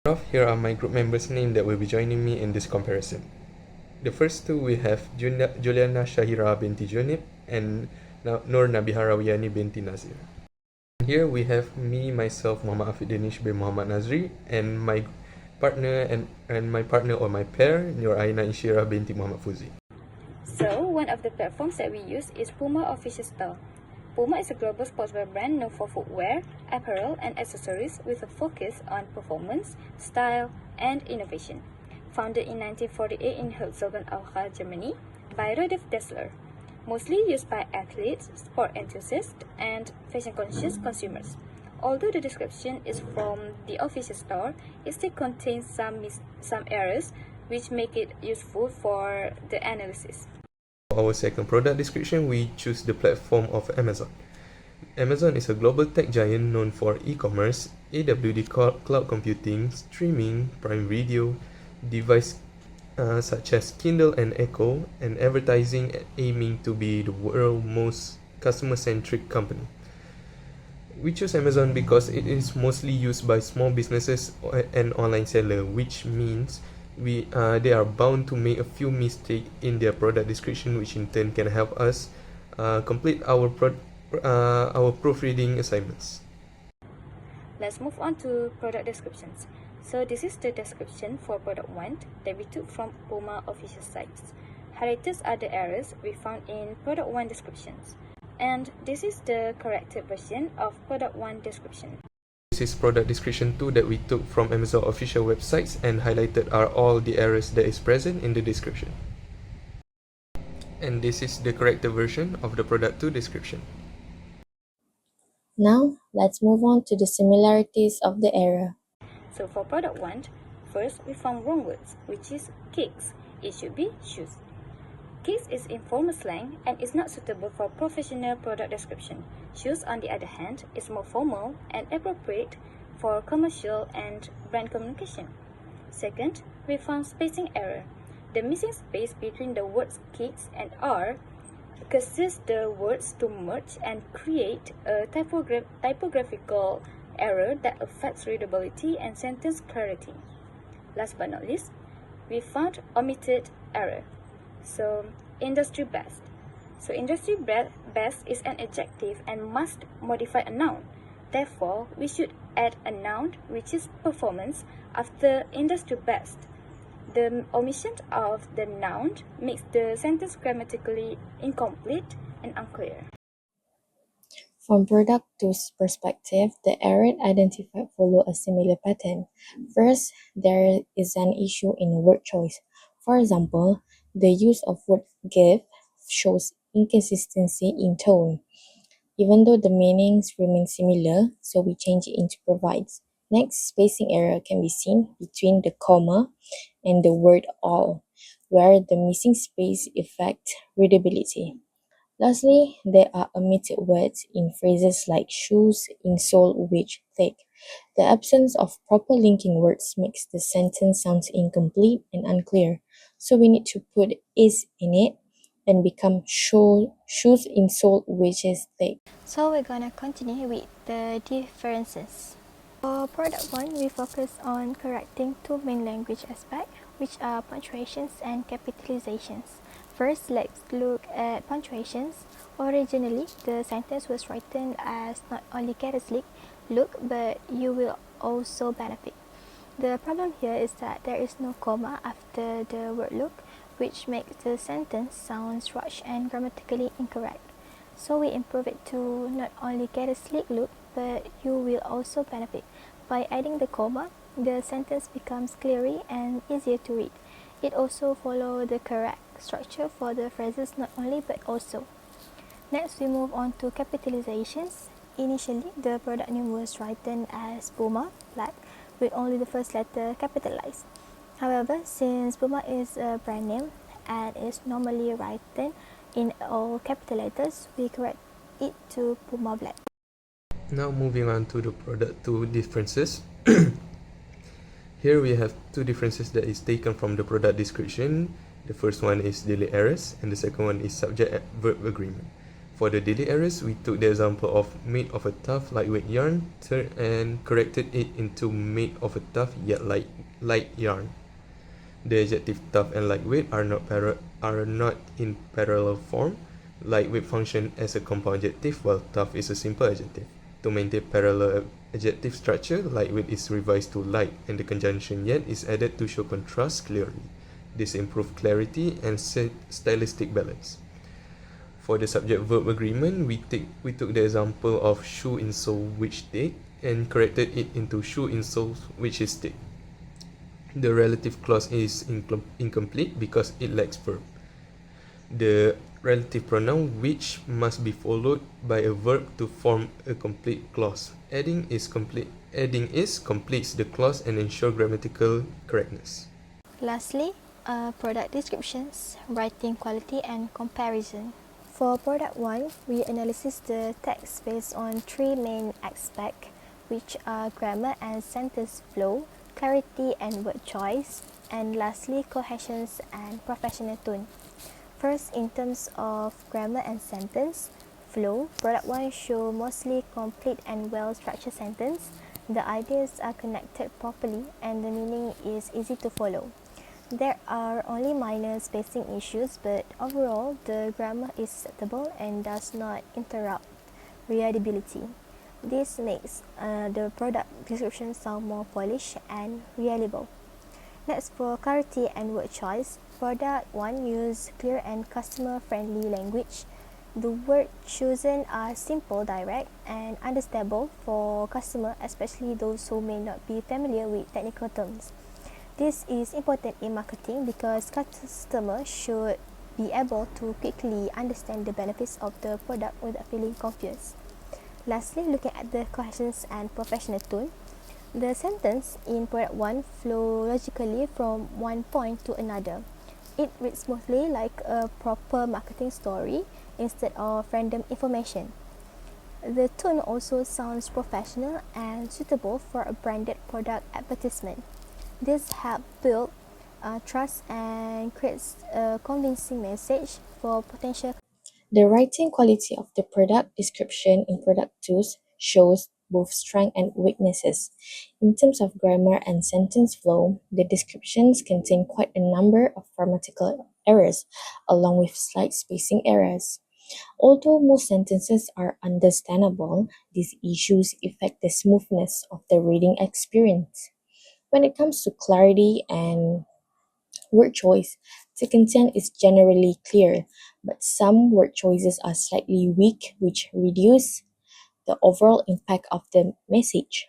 Here are my group members' names that will be joining me in this comparison. The first two we have Juliana Shahira binti Junib and Nur Nabihara Wiyani binti Nazir. Here we have me, myself, Muhammad Afiq Danish bin Muhammad Nazri, and my partner and my partner or my pair, Nur Aina Ishira binti Muhammad Fuzi. So, one of the platforms that we use is Puma Official Store. Puma is a global sportswear brand known for footwear, apparel, and accessories with a focus on performance, style, and innovation. Founded in 1948 in Herzogenaurach, Germany, by Rudolf Dassler. Mostly used by athletes, sport enthusiasts, and fashion-conscious consumers. Although the description is from the official store, it still contains some errors which make it useful for the analysis. For our second product description, we choose the platform of Amazon. Amazon is a global tech giant known for e-commerce, AWD cloud computing, streaming, Prime Video, devices such as Kindle and Echo, and advertising, aiming to be the world's most customer-centric company. We choose Amazon because it is mostly used by small businesses and online sellers, which means they are bound to make a few mistakes in their product description, which in turn can help us complete our proofreading assignments. Let's move on to product descriptions. So this is the description for product 1 that we took from Puma official sites. Highlighted are the errors we found in product 1 descriptions. And this is the corrected version of product 1 description. This is product description 2 that we took from Amazon official websites, and highlighted are all the errors that is present in the description. And this is the corrected version of the product 2 description. Now, let's move on to the similarities of the error. So for product 1, first we found wrong words, which is kicks. It should be shoes. Kicks is informal slang and is not suitable for professional product description. Shoes, on the other hand, is more formal and appropriate for commercial and brand communication. Second, we found spacing error. The missing space between the words kicks and are causes the words to merge and create a typographical error that affects readability and sentence clarity. Last but not least, we found omitted error. So, industry best. So, industry best is an adjective and must modify a noun. Therefore, we should add a noun which is performance after industry best. The omission of the noun makes the sentence grammatically incomplete and unclear. From product 2's perspective, the errors identified follow a similar pattern. First, there is an issue in word choice. For example, the use of word give shows inconsistency in tone, even though the meanings remain similar, so we change it into provides. Next, spacing error can be seen between the comma and the word all, where the missing space affects readability. Lastly, there are omitted words in phrases like shoes, insole, which, thick. The absence of proper linking words makes the sentence sound incomplete and unclear, so we need to put is in it and become shoes, insole, which is thick. So we're gonna continue with the differences. For product 1, we focus on correcting two main language aspects, which are punctuations and capitalizations. First, let's look at punctuations. Originally, the sentence was written as not only get a slick look, but you will also benefit. The problem here is that there is no comma after the word look, which makes the sentence sound rushed and grammatically incorrect. So we improve it to not only get a slick look, but you will also benefit. By adding the comma, the sentence becomes clearer and easier to read. It also follows the correct structure for the phrases not only but also. Next, we move on to capitalizations. Initially, the product name was written as Puma, black, with only the first letter capitalized. However, since Puma is a brand name and is normally written in all capital letters, we correct it to Puma black. Now moving on to the product 2 differences. Here we have two differences that is taken from the product description. The first one is delay errors and the second one is subject-verb agreement. For the daily errors, we took the example of made of a tough, lightweight yarn and corrected it into made of a tough yet light yarn. The adjective tough and lightweight are not in parallel form. Lightweight function as a compound adjective, while tough is a simple adjective. To maintain parallel adjective structure, lightweight is revised to light, and the conjunction yet is added to show contrast clearly. This improves clarity and stylistic balance. For the subject-verb agreement, we took the example of shoe insole which date and corrected it into shoe insoles which is date. The relative clause is incomplete because it lacks verb. The relative pronoun which must be followed by a verb to form a complete clause. Adding is completes the clause and ensure grammatical correctness. Lastly, product descriptions, writing quality and comparison. For product 1, we analyze the text based on three main aspects, which are grammar and sentence flow, clarity and word choice, and lastly, cohesion and professional tone. First, in terms of grammar and sentence flow, product 1 show mostly complete and well-structured sentence. The ideas are connected properly and the meaning is easy to follow. There are only minor spacing issues, but overall, the grammar is acceptable and does not interrupt readability. This makes the product description sound more polished and reliable. Next, for clarity and word choice, product 1 use clear and customer-friendly language. The words chosen are simple, direct, and understandable for customers, especially those who may not be familiar with technical terms. This is important in marketing because customers should be able to quickly understand the benefits of the product without feeling confused. Lastly, looking at the cohesion and professional tone, the sentence in product 1 flow logically from one point to another. It reads smoothly like a proper marketing story instead of random information. The tone also sounds professional and suitable for a branded product advertisement. This helps build trust and creates a convincing message for potential. The writing quality of the product description in product 2 shows both strengths and weaknesses. In terms of grammar and sentence flow, the descriptions contain quite a number of grammatical errors, along with slight spacing errors. Although most sentences are understandable, these issues affect the smoothness of the reading experience. When it comes to clarity and word choice, the content is generally clear, but some word choices are slightly weak, which reduce the overall impact of the message.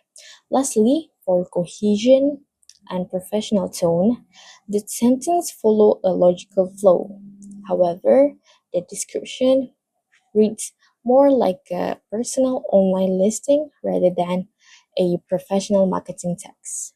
Lastly, for cohesion and professional tone, the sentence follow a logical flow. However, the description reads more like a personal online listing rather than a professional marketing text.